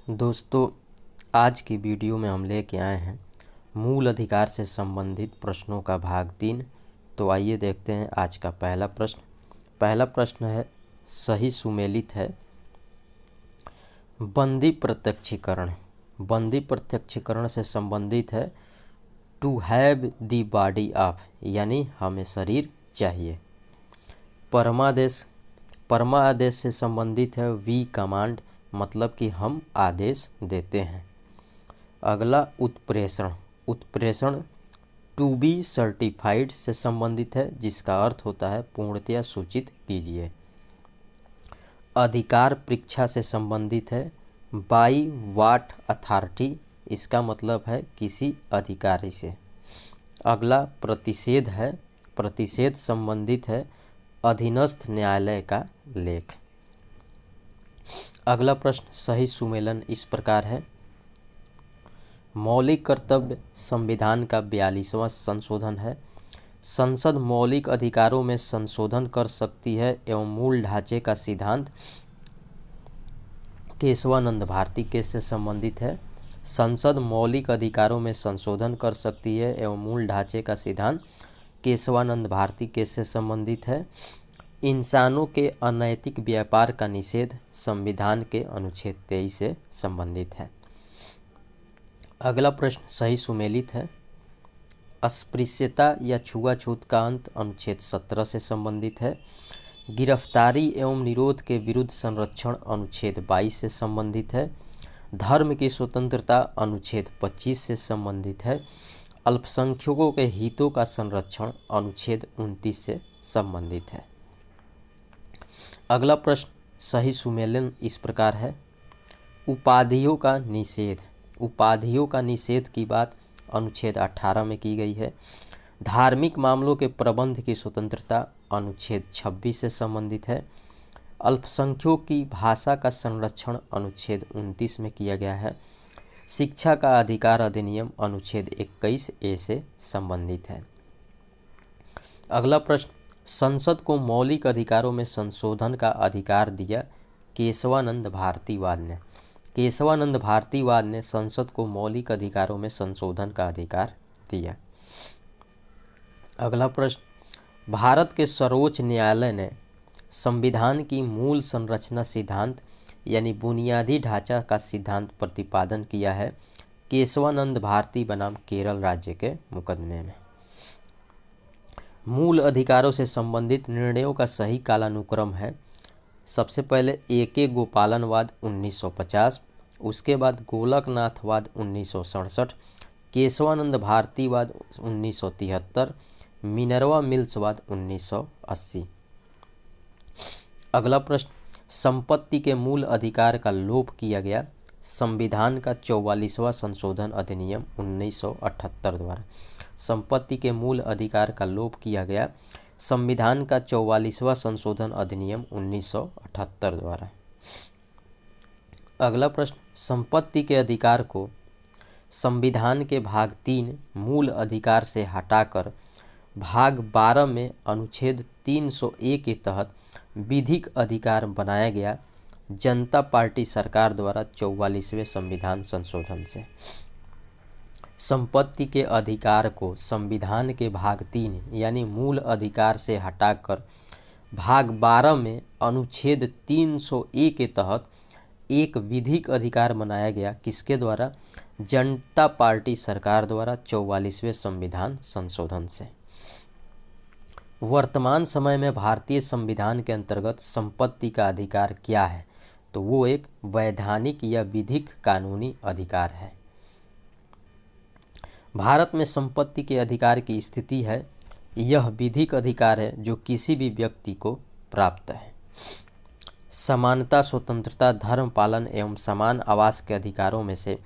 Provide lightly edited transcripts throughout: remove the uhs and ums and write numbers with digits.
दोस्तों, आज की वीडियो में हम लेके आए हैं मूल अधिकार से संबंधित प्रश्नों का भाग 3। तो आइए देखते हैं आज का पहला प्रश्न। पहला प्रश्न है, सही सुमेलित है। बंदी प्रत्यक्षीकरण। बंदी प्रत्यक्षीकरण से संबंधित है to have the body of, यानी हमें शरीर चाहिए। परमादेश। परमादेश से संबंधित है वी कमांड, मतलब कि हम आदेश देते हैं। अगला उत्प्रेषण। उत्प्रेषण टू बी सर्टिफाइड से संबंधित है, जिसका अर्थ होता है पूर्णतया सूचित कीजिए। अधिकार परीक्षा से संबंधित है बाई व्हाट अथॉरिटी, इसका मतलब है किसी अधिकारी से। अगला प्रतिषेध है। प्रतिषेध संबंधित है अधीनस्थ न्यायालय का लेख। अगला प्रश्न, सही सुमेलन इस प्रकार है। मौलिक कर्तव्य संविधान का 42वां संशोधन है। संसद मौलिक अधिकारों में संशोधन कर सकती है एवं मूल ढांचे का सिद्धांत केशवानंद भारती केस से संबंधित है। संसद मौलिक अधिकारों में संशोधन कर सकती है एवं मूल ढांचे का सिद्धांत केशवानंद भारती केस से संबंधित है। इंसानों के अनैतिक व्यापार का निषेध संविधान के अनुच्छेद 23 से संबंधित है। अगला प्रश्न सही सुमेलित है। अस्पृश्यता या छुआछूत का अंत अनुच्छेद 17 से संबंधित है। गिरफ्तारी एवं निरोध के विरुद्ध संरक्षण अनुच्छेद 22 से संबंधित है। धर्म की स्वतंत्रता अनुच्छेद 25 से संबंधित है। अल्पसंख्यकों के हितों का संरक्षण अनुच्छेद 29 से संबंधित है। अगला प्रश्न सही सुमेलन इस प्रकार है। उपाधियों का निषेध। उपाधियों का निषेध की बात अनुच्छेद 18 में की गई है। धार्मिक मामलों के प्रबंध की स्वतंत्रता अनुच्छेद 26 से संबंधित है। अल्पसंख्यकों की भाषा का संरक्षण अनुच्छेद 29 में किया गया है। शिक्षा का अधिकार अधिनियम अनुच्छेद 21A से संबंधित है। अगला प्रश्न, संसद को मौलिक अधिकारों में संशोधन का अधिकार दिया केशवानंद भारतीवाद ने। केशवानंद भारतीवाद ने संसद को मौलिक अधिकारों में संशोधन का अधिकार दिया। अगला प्रश्न, भारत के सर्वोच्च न्यायालय ने संविधान की मूल संरचना सिद्धांत यानी बुनियादी ढांचा का सिद्धांत प्रतिपादन किया है केशवानंद भारती बनाम केरल राज्य के मुकदमे में। मूल अधिकारों से संबंधित निर्णयों का सही कालानुक्रम है। सबसे पहले A.K. गोपालनवाद 1950, उसके बाद गोलकनाथवाद 1967, केशवानंद भारतीवाद 1973, मिनर्वा मिल्सवाद 1980। अगला प्रश्न, संपत्ति के मूल अधिकार का लोप किया गया संविधान का 44वां संशोधन अधिनियम 1978 द्वारा। संपत्ति के मूल अधिकार का लोप किया गया संविधान का 44वां संशोधन अधिनियम 1978 द्वारा। अगला प्रश्न, संपत्ति के अधिकार को संविधान के भाग 3 मूल अधिकार से हटाकर भाग 12 में अनुच्छेद 300A के तहत विधिक अधिकार बनाया गया जनता पार्टी सरकार द्वारा 44वें संविधान संशोधन से। संपत्ति के अधिकार को संविधान के भाग 3 यानी मूल अधिकार से हटाकर भाग 12 में अनुच्छेद 300A के तहत एक विधिक अधिकार बनाया गया, किसके द्वारा? जनता पार्टी सरकार द्वारा 44वें संविधान संशोधन से। वर्तमान समय में भारतीय संविधान के अंतर्गत संपत्ति का अधिकार क्या है? तो वो एक वैधानिक या विधिक कानूनी अधिकार है। भारत में संपत्ति के अधिकार की स्थिति है, यह विधिक अधिकार है जो किसी भी व्यक्ति को प्राप्त है। समानता, स्वतंत्रता, धर्म पालन एवं समान आवास के अधिकारों में से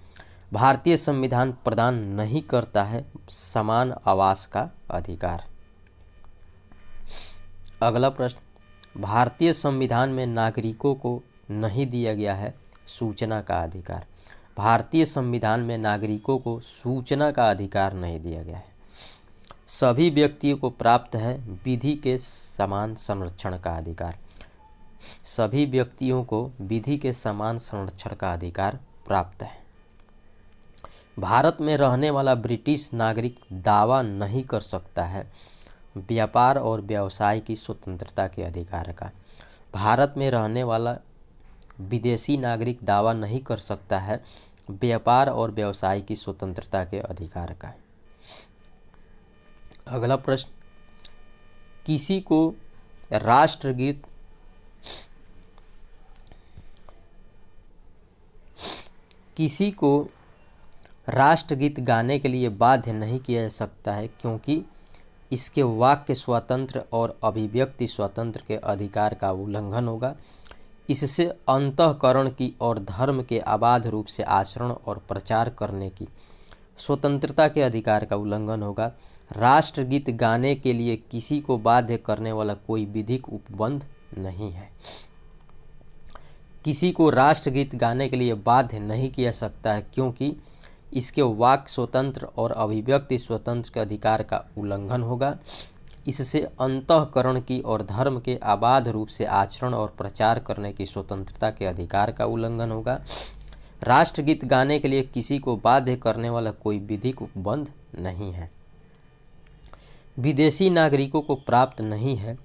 भारतीय संविधान प्रदान नहीं करता है समान आवास का अधिकार। अगला प्रश्न, भारतीय संविधान में नागरिकों को नहीं दिया गया है सूचना का अधिकार। भारतीय संविधान में नागरिकों को सूचना का अधिकार नहीं दिया गया है। सभी व्यक्तियों को प्राप्त है विधि के समान संरक्षण का अधिकार। सभी व्यक्तियों को विधि के समान संरक्षण का अधिकार प्राप्त है। भारत में रहने वाला ब्रिटिश नागरिक दावा नहीं कर सकता है व्यापार और व्यवसाय की स्वतंत्रता के अधिकार का। भारत में रहने वाला विदेशी नागरिक दावा नहीं कर सकता है व्यापार और व्यवसाय की स्वतंत्रता के अधिकार का। अगला प्रश्न, किसी को राष्ट्रगीत गाने के लिए बाध्य नहीं किया जा सकता है क्योंकि इसके वाक्य स्वतंत्र और अभिव्यक्ति स्वतंत्र के अधिकार का उल्लंघन होगा। इससे अंतःकरण की और धर्म के अबाध रूप से आचरण और प्रचार करने की स्वतंत्रता के अधिकार का उल्लंघन होगा। राष्ट्रगीत गाने के लिए किसी को बाध्य करने वाला कोई विधिक उपबंध नहीं है। किसी को राष्ट्रगीत गाने के लिए बाध्य नहीं किया सकता है क्योंकि इसके वाक स्वतंत्र और अभिव्यक्ति स्वतंत्र के अधिकार का उल्लंघन होगा। इससे अंतःकरण की और धर्म के अबाध रूप से आचरण और प्रचार करने की स्वतंत्रता के अधिकार का उल्लंघन होगा। राष्ट्रगीत गाने के लिए किसी को बाध्य करने वाला कोई विधिक उपबंध नहीं है। विदेशी नागरिकों को प्राप्त नहीं है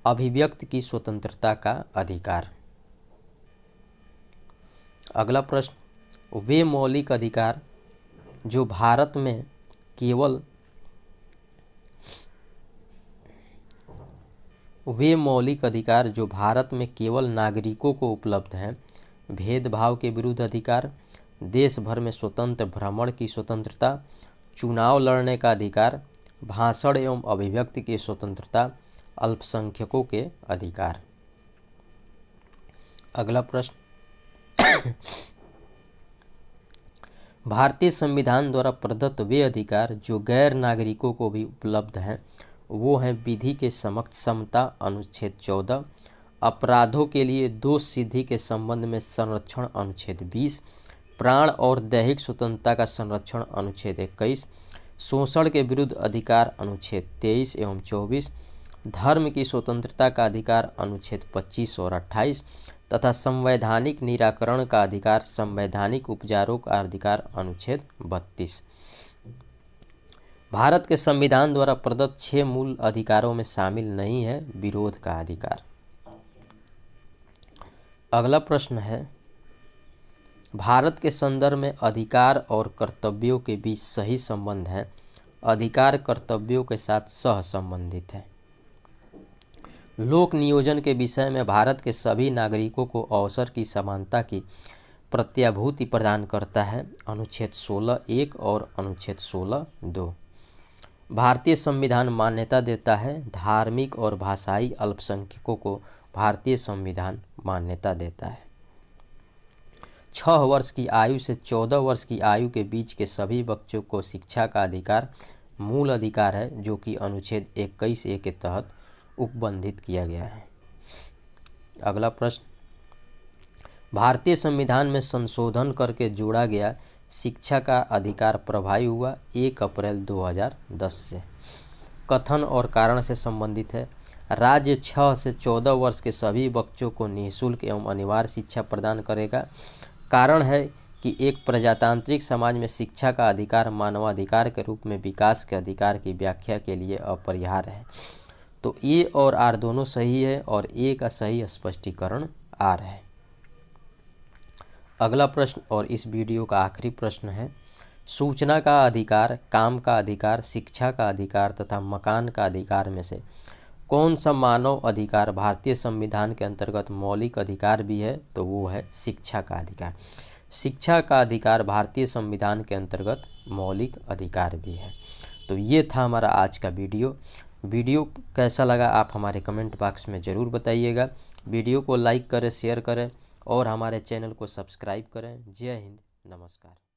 अभिव्यक्ति की स्वतंत्रता का अधिकार। अगला प्रश्न, वे मौलिक अधिकार जो भारत में केवल नागरिकों को उपलब्ध हैं। भेदभाव के विरुद्ध अधिकार, देश भर में स्वतंत्र भ्रमण की स्वतंत्रता, चुनाव लड़ने का अधिकार, भाषण एवं अभिव्यक्ति की स्वतंत्रता, अल्पसंख्यकों के अधिकार। अगला प्रश्न, भारतीय संविधान द्वारा प्रदत्त वे अधिकार जो गैर नागरिकों को भी उपलब्ध हैं वो हैं विधि के समक्ष समता अनुच्छेद 14, अपराधों के लिए दोष सिद्धि के संबंध में संरक्षण अनुच्छेद 20, प्राण और दैहिक स्वतंत्रता का संरक्षण अनुच्छेद 21, शोषण के विरुद्ध अधिकार अनुच्छेद 23 एवं 24, धर्म की स्वतंत्रता का अधिकार अनुच्छेद 25 और 28 तथा संवैधानिक निराकरण का अधिकार संवैधानिक उपचारों का अधिकार अनुच्छेद 32। भारत के संविधान द्वारा प्रदत्त 6 मूल अधिकारों में शामिल नहीं है विरोध का अधिकार। अगला प्रश्न है, भारत के संदर्भ में अधिकार और कर्तव्यों के बीच सही संबंध है। अधिकार कर्तव्यों के साथ सह संबंधित है। लोक नियोजन के विषय में भारत के सभी नागरिकों को अवसर की समानता की प्रत्याभूति प्रदान करता है अनुच्छेद 16(1) और अनुच्छेद 16(2). भारतीय संविधान मान्यता देता है धार्मिक और भाषाई अल्पसंख्यकों को भारतीय संविधान मान्यता देता है। 6 वर्ष की आयु से 14 वर्ष की आयु के बीच के सभी बच्चों को शिक्षा का अधिकार मूल अधिकार है जो कि अनुच्छेद 21(a) के तहत उपबंधित किया गया है। अगला प्रश्न, भारतीय संविधान में संशोधन करके जोड़ा गया शिक्षा का अधिकार प्रभावी हुआ 1 अप्रैल 2010 से। कथन और कारण से संबंधित है। राज्य 6 से 14 वर्ष के सभी बच्चों को निःशुल्क एवं अनिवार्य शिक्षा प्रदान करेगा। कारण है कि एक प्रजातांत्रिक समाज में शिक्षा का अधिकार मानवाधिकार के रूप में विकास के अधिकार की व्याख्या के लिए अपरिहार्य है। तो ए और आर दोनों सही है और ए का सही स्पष्टीकरण आर है। अगला प्रश्न और इस वीडियो का आखिरी प्रश्न है, सूचना का अधिकार, काम का अधिकार, शिक्षा का अधिकार तथा मकान का अधिकार में से कौन सा मानव अधिकार भारतीय संविधान के अंतर्गत मौलिक अधिकार भी है? तो वो है शिक्षा का अधिकार। शिक्षा का अधिकार भारतीय संविधान के अंतर्गत मौलिक अधिकार भी है। तो ये था हमारा आज का वीडियो कैसा लगा आप हमारे कमेंट बॉक्स में ज़रूर बताइएगा। वीडियो को लाइक करें, शेयर करें और हमारे चैनल को सब्सक्राइब करें। जय हिंद, नमस्कार।